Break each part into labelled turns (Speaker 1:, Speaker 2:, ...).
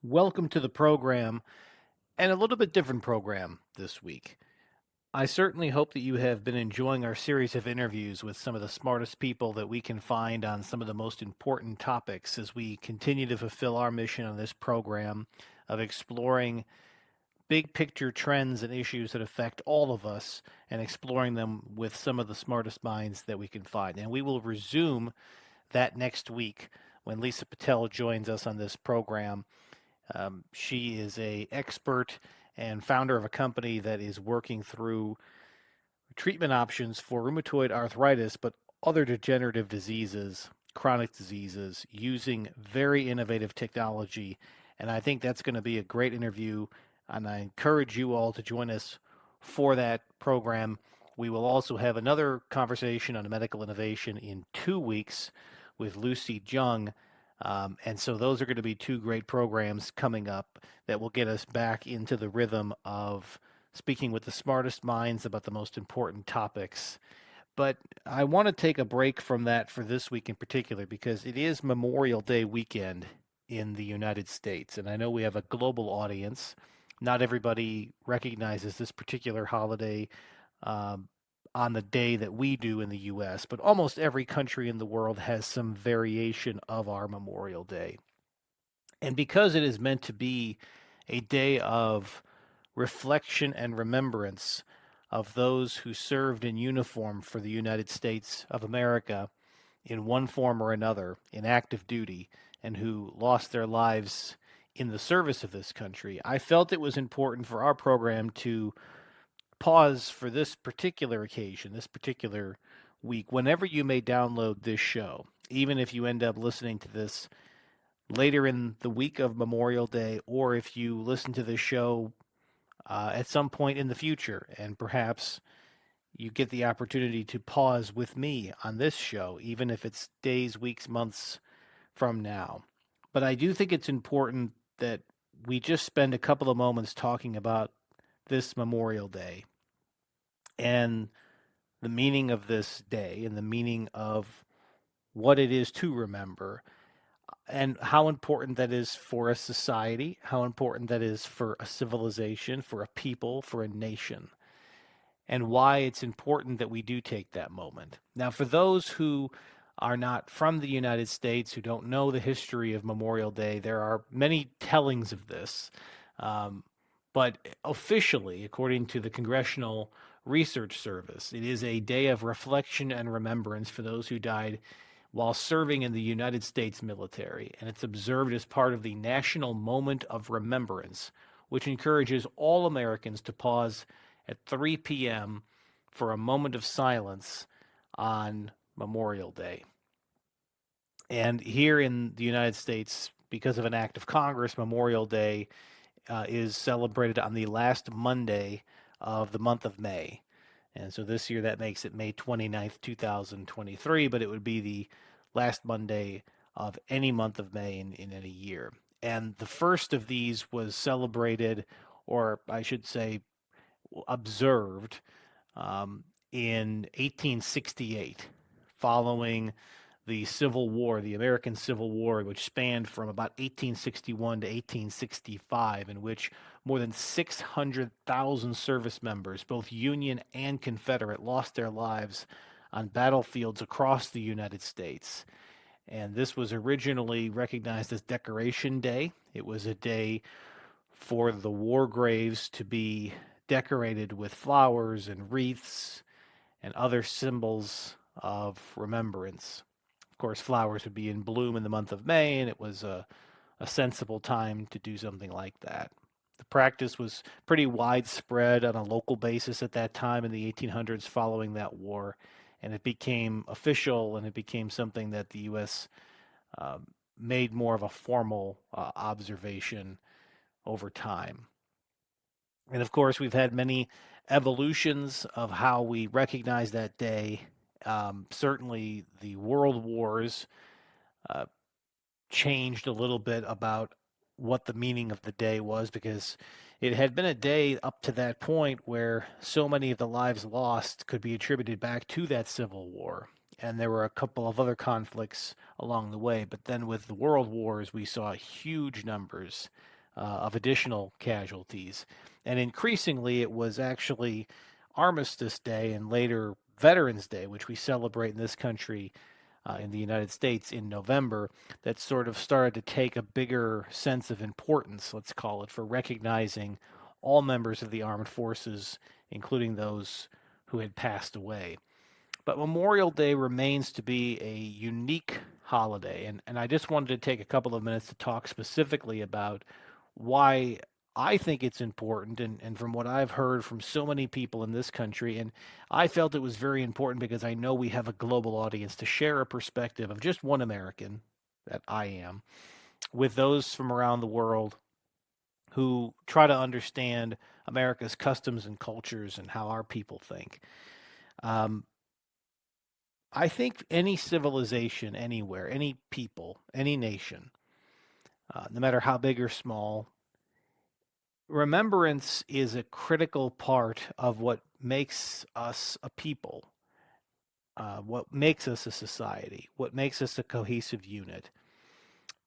Speaker 1: Welcome to the program, and a little bit different program this week. I certainly hope that you have been enjoying our series of interviews with some of the smartest people that we can find on some of the most important topics as we continue to fulfill our mission on this program of exploring big picture trends and issues that affect all of us and exploring them with some of the smartest minds that we can find. And we will resume that next week when Lisa Patel joins us on this program. She is a expert and founder of a company that is working through treatment options for rheumatoid arthritis, but other degenerative diseases, chronic diseases, using very innovative technology. And I think that's going to be a great interview. And I encourage you all to join us for that program. We will also have another conversation on medical innovation in 2 weeks with Lucy Jung. And so those are going to be two great programs coming up that will get us back into the rhythm of speaking with the smartest minds about the most important topics. But I want to take a break from that for this week in particular because it is Memorial Day weekend in the United States. And I know we have a global audience. Not everybody recognizes this particular holiday um, on the day that we do in the US, but almost every country in the world has some variation of our Memorial Day. And because it is meant to be a day of reflection and remembrance of those who served in uniform for the United States of America in one form or another in active duty and who lost their lives in the service of this country, I felt it was important for our program to pause for this particular occasion, this particular week, whenever you may download this show, even if you end up listening to this later in the week of Memorial Day, or if you listen to this show at some point in the future, and perhaps you get the opportunity to pause with me on this show, even if it's days, weeks, months from now. But I do think it's important that we just spend a couple of moments talking about this Memorial Day and the meaning of this day and the meaning of what it is to remember and how important that is for a society, how important that is for a civilization, for a people, for a nation, and why it's important that we do take that moment. Now, for those who are not from the United States, who don't know the history of Memorial Day, there are many tellings of this. Um, but officially, according to the Congressional Research Service, it is a day of reflection and remembrance for those who died while serving in the United States military, and it's observed as part of the National Moment of Remembrance, which encourages all Americans to pause at 3 p.m. for a moment of silence on Memorial Day. And here in the United States, because of an act of Congress, Memorial Day is celebrated on the last Monday of the month of May. And so this year that makes it May 29th, 2023, but it would be the last Monday of any month of May in any year. And the first of these was celebrated, or I should say, observed in 1868, following the Civil War, the American Civil War, which spanned from about 1861 to 1865, in which more than 600,000 service members, both Union and Confederate, lost their lives on battlefields across the United States. And this was originally recognized as Decoration Day. It was a day for the war graves to be decorated with flowers and wreaths and other symbols of remembrance. Of course, flowers would be in bloom in the month of May, and it was a sensible time to do something like that. The practice was pretty widespread on a local basis at that time in the 1800s following that war, and it became official and it became something that the U.S. Uh, made more of a formal observation over time. And of course, we've had many evolutions of how we recognize that day. Certainly, the world wars uh, changed a little bit about what the meaning of the day was because it had been a day up to that point where so many of the lives lost could be attributed back to that Civil War. And there were a couple of other conflicts along the way. But then with the world wars, we saw huge numbers of additional casualties. And increasingly, it was actually Armistice Day and later Veterans Day, which we celebrate in this country in the United States in November, that sort of started to take a bigger sense of importance, let's call it, for recognizing all members of the armed forces, including those who had passed away. But Memorial Day remains to be a unique holiday. And I just wanted to take a couple of minutes to talk specifically about why I think it's important, and from what I've heard from so many people in this country. And I felt it was very important because I know we have a global audience to share a perspective of just one American, that I am, with those from around the world who try to understand America's customs and cultures and how our people think. Um, I think any civilization anywhere, any people, any nation, no matter how big or small, remembrance is a critical part of what makes us a people, what makes us a society, what makes us a cohesive unit.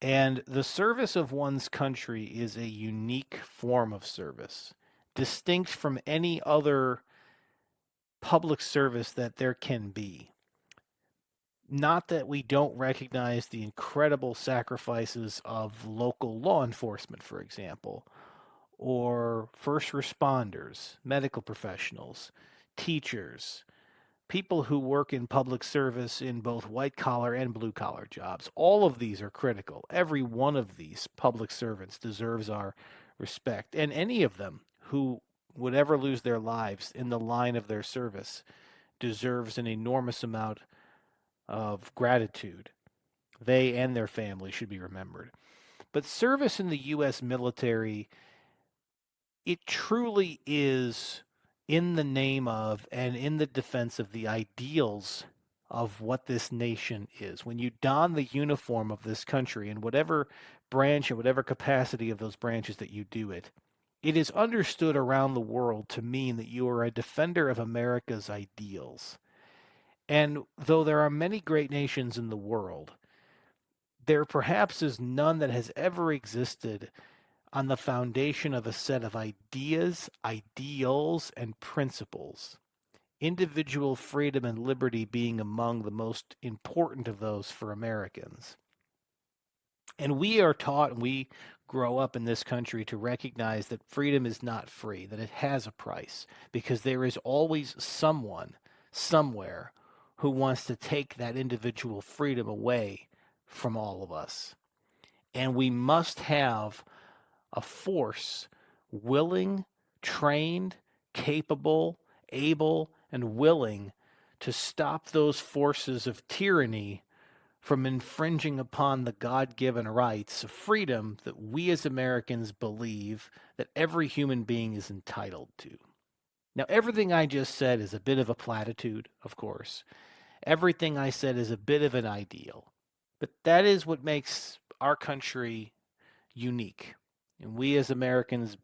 Speaker 1: And the service of one's country is a unique form of service, distinct from any other public service that there can be. Not that we don't recognize the incredible sacrifices of local law enforcement, for example, or first responders, medical professionals, teachers, people who work in public service in both white collar and blue collar jobs. All of these are critical. Every one of these public servants deserves our respect, and any of them who would ever lose their lives in the line of their service deserves an enormous amount of gratitude. They and their family should be remembered. But service in the U.S. military, it truly is in the name of and in the defense of the ideals of what this nation is. When you don the uniform of this country in whatever branch and whatever capacity of those branches that you do it, it is understood around the world to mean that you are a defender of America's ideals. And though there are many great nations in the world, there perhaps is none that has ever existed on the foundation of a set of ideas, ideals, and principles. Individual freedom and liberty being among the most important of those for Americans. And we are taught, and we grow up in this country to recognize that freedom is not free, that it has a price, because there is always someone, somewhere, who wants to take that individual freedom away from all of us. And we must have a force willing, trained, capable, able, and willing to stop those forces of tyranny from infringing upon the God-given rights of freedom that we as Americans believe that every human being is entitled to. Now, everything I just said is a bit of a platitude, of course. Everything I said is a bit of an ideal. But that is what makes our country unique. And we as Americans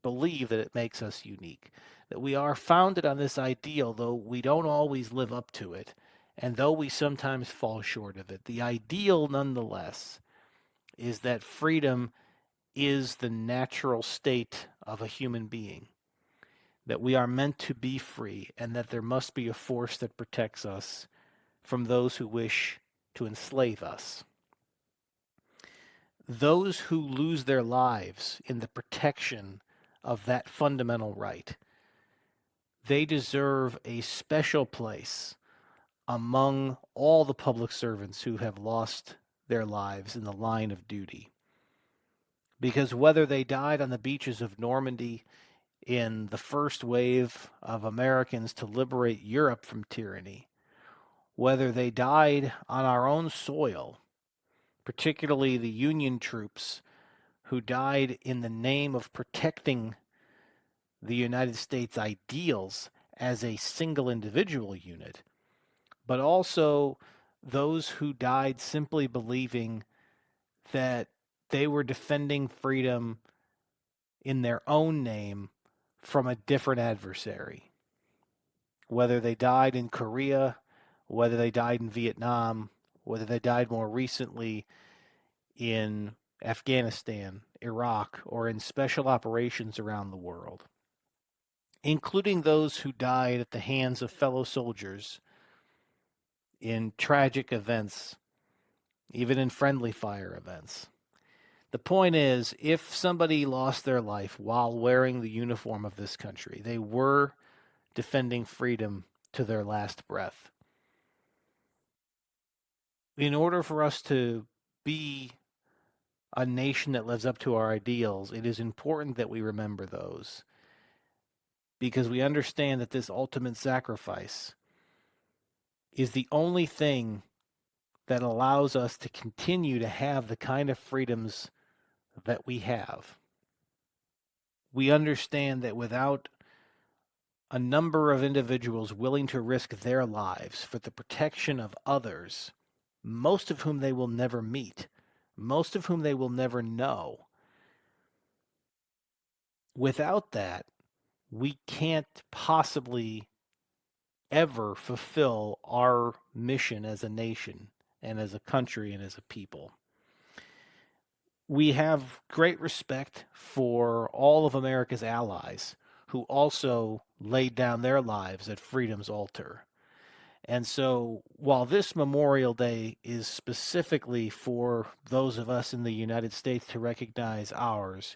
Speaker 1: believe that it makes us unique, that we are founded on this ideal, though we don't always live up to it, and though we sometimes fall short of it. The ideal, nonetheless, is that freedom is the natural state of a human being, that we are meant to be free, and that there must be a force that protects us from those who wish to enslave us. Those who lose their lives in the protection of that fundamental right, they deserve a special place among all the public servants who have lost their lives in the line of duty. Because whether they died on the beaches of Normandy in the first wave of Americans to liberate Europe from tyranny, whether they died on our own soil, particularly the Union troops who died in the name of protecting the United States ideals as a single individual unit, but also those who died simply believing that they were defending freedom in their own name from a different adversary. Whether they died in Korea, whether they died in Vietnam, whether they died more recently in Afghanistan, Iraq, or in special operations around the world, including those who died at the hands of fellow soldiers in tragic events, even in friendly fire events. The point is, if somebody lost their life while wearing the uniform of this country, they were defending freedom to their last breath. In order for us to be a nation that lives up to our ideals, it is important that we remember those because we understand that this ultimate sacrifice is the only thing that allows us to continue to have the kind of freedoms that we have. We understand that without a number of individuals willing to risk their lives for the protection of others, most of whom they will never meet, most of whom they will never know, without that, we can't possibly ever fulfill our mission as a nation and as a country and as a people. We have great respect for all of America's allies who also laid down their lives at freedom's altar. And so while this Memorial Day is specifically for those of us in the United States to recognize ours,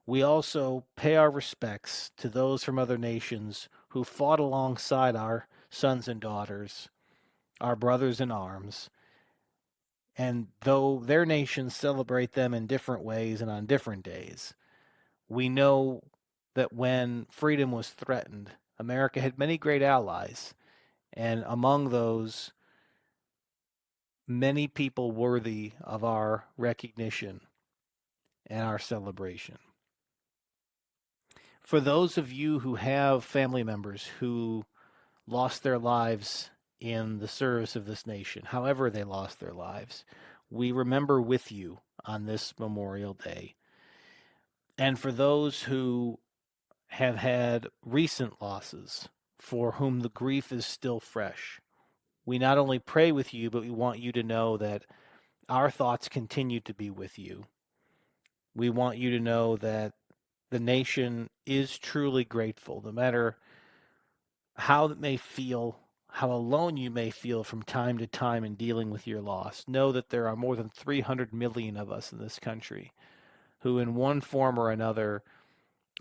Speaker 1: we also pay our respects to those from other nations who fought alongside our sons and daughters, our brothers in arms. And though their nations celebrate them in different ways and on different days, we know that when freedom was threatened, America had many great allies, and among those, many people worthy of our recognition and our celebration. For those of you who have family members who lost their lives in the service of this nation, however they lost their lives, we remember with you on this Memorial Day. And for those who have had recent losses, for whom the grief is still fresh, we not only pray with you, but we want you to know that our thoughts continue to be with you. We want you to know that the nation is truly grateful, no matter how it may feel, how alone you may feel from time to time in dealing with your loss. Know that there are more than 300 million of us in this country who, in one form or another,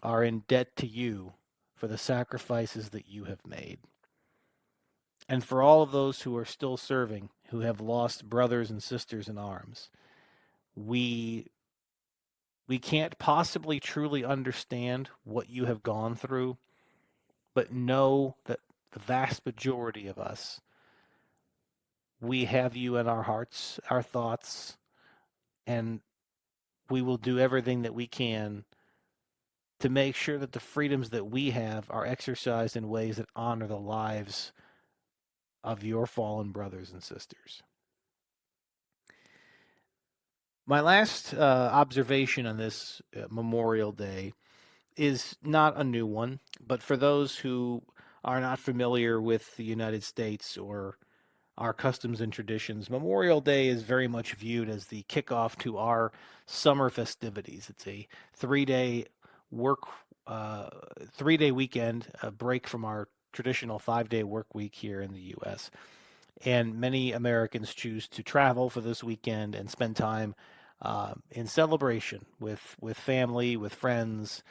Speaker 1: are in debt to you for the sacrifices that you have made. And for all of those who are still serving, who have lost brothers and sisters in arms, we can't possibly truly understand what you have gone through, but know that the vast majority of us, we have you in our hearts, our thoughts, and we will do everything that we can to make sure that the freedoms that we have are exercised in ways that honor the lives of your fallen brothers and sisters. My last observation on this Memorial Day is not a new one, but for those who are not familiar with the United States or our customs and traditions, Memorial Day is very much viewed as the kickoff to our summer festivities. It's a 3-day work, 3-day weekend, a break from our traditional 5-day work week here in the U.S. And many Americans choose to travel for this weekend and spend time in celebration with family, with friends,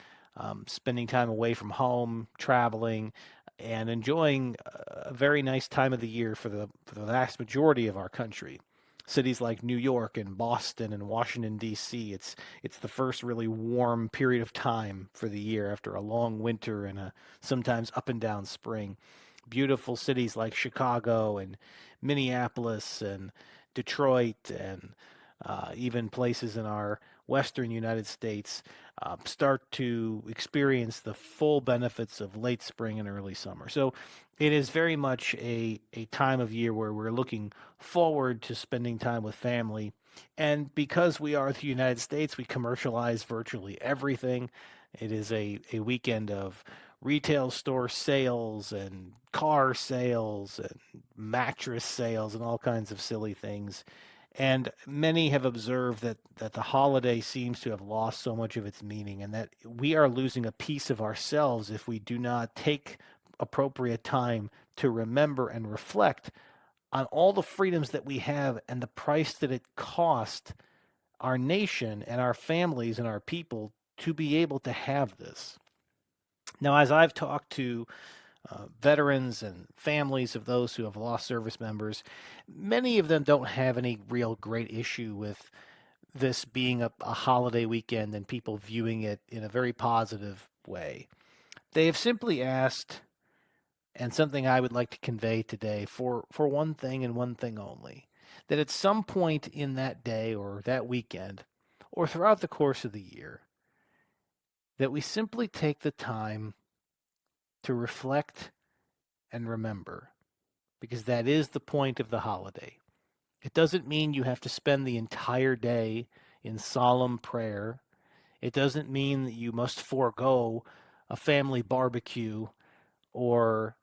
Speaker 1: spending time away from home, traveling, and enjoying a very nice time of the year for the vast majority of our country. Cities like New York and Boston and Washington, D.C., it's the first really warm period of time for the year after a long winter and a sometimes up and down spring. Beautiful cities like Chicago and Minneapolis and Detroit and even places in our western United States start to experience the full benefits of late spring and early summer. So it is very much a time of year where we're looking forward to spending time with family. And because we are the United States, we commercialize virtually everything. It is a weekend of retail store sales and car sales and mattress sales and all kinds of silly things. And many have observed that the holiday seems to have lost so much of its meaning, and that we are losing a piece of ourselves if we do not take appropriate time to remember and reflect on all the freedoms that we have and the price that it cost our nation and our families and our people to be able to have this. Now, as I've talked to veterans and families of those who have lost service members, many of them don't have any real great issue with this being a holiday weekend and people viewing it in a very positive way. They have simply asked, and something I would like to convey today, for one thing and one thing only, that at some point in that day or that weekend or throughout the course of the year, that we simply take the time to reflect and remember, because that is the point of the holiday. It doesn't mean you have to spend the entire day in solemn prayer. It doesn't mean that you must forego a family barbecue or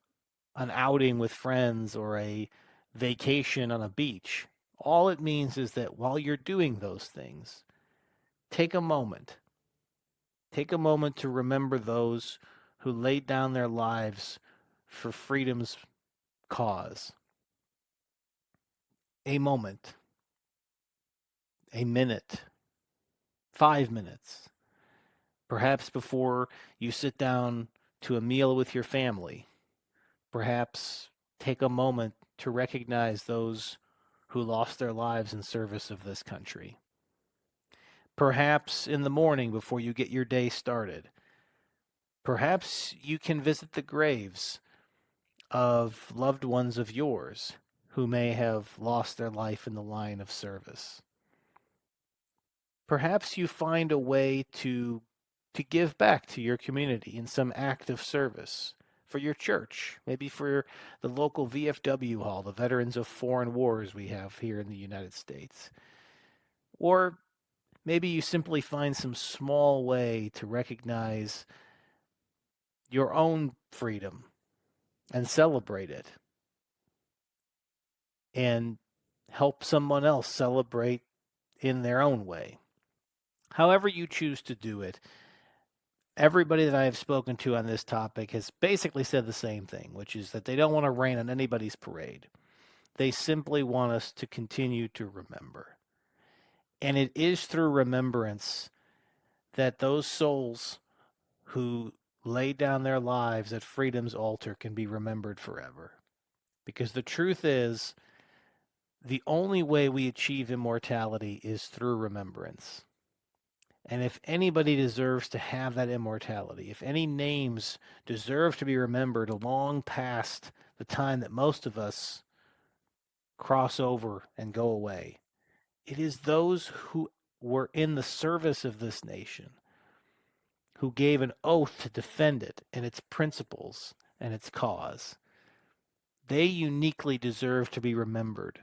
Speaker 1: an outing with friends or a vacation on a beach. All it means is that while you're doing those things, take a moment. Take a moment to remember those who laid down their lives for freedom's cause. A moment, a minute, 5 minutes, perhaps before you sit down to a meal with your family. Perhaps take a moment to recognize those who lost their lives in service of this country. Perhaps in the morning before you get your day started. Perhaps you can visit the graves of loved ones of yours who may have lost their life in the line of service. Perhaps you find a way to give back to your community in some act of service for your church, maybe for the local VFW hall, the Veterans of Foreign Wars we have here in the United States. Or maybe you simply find some small way to recognize your own freedom and celebrate it and help someone else celebrate in their own way. However you choose to do it, everybody that I have spoken to on this topic has basically said the same thing, which is that they don't want to rain on anybody's parade. They simply want us to continue to remember. And it is through remembrance that those souls who laid down their lives at freedom's altar can be remembered forever. Because the truth is, the only way we achieve immortality is through remembrance. And if anybody deserves to have that immortality, if any names deserve to be remembered long past the time that most of us cross over and go away, it is those who were in the service of this nation, who gave an oath to defend it and its principles and its cause. They uniquely deserve to be remembered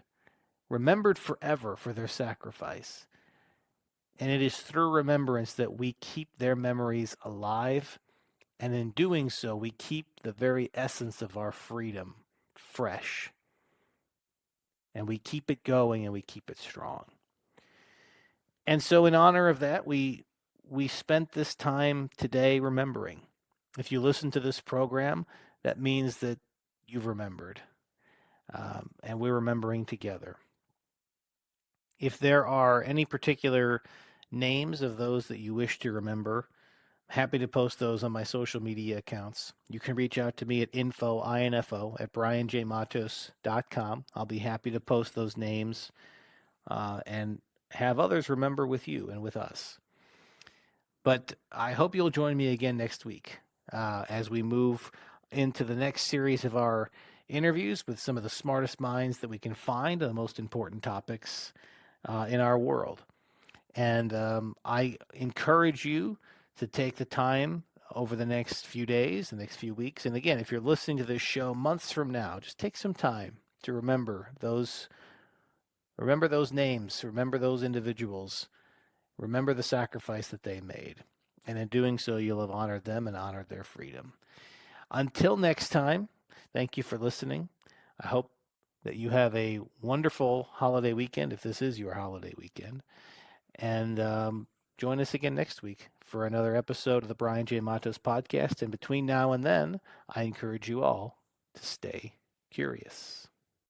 Speaker 1: forever for their sacrifice. And it is through remembrance that we keep their memories alive. And in doing so, we keep the very essence of our freedom fresh. And we keep it going and we keep it strong. And so in honor of that, we spent this time today remembering. If you listen to this program, that means that you've remembered. And we're remembering together. If there are any particular names of those that you wish to remember, happy to post those on my social media accounts. You can reach out to me at info at brianjmatos.com. I'll be happy to post those names and have others remember with you and with us. But I hope you'll join me again next week as we move into the next series of our interviews with some of the smartest minds that we can find on the most important topics in our world. And I encourage you to take the time over the next few days, the next few weeks. And again, if you're listening to this show months from now, just take some time to remember those names, remember those individuals, remember the sacrifice that they made. And in doing so, you'll have honored them and honored their freedom. Until next time, thank you for listening. I hope that you have a wonderful holiday weekend, if this is your holiday weekend. And join us again next week for another episode of the Brian J. Matos podcast. And between now and then, I encourage you all to stay curious.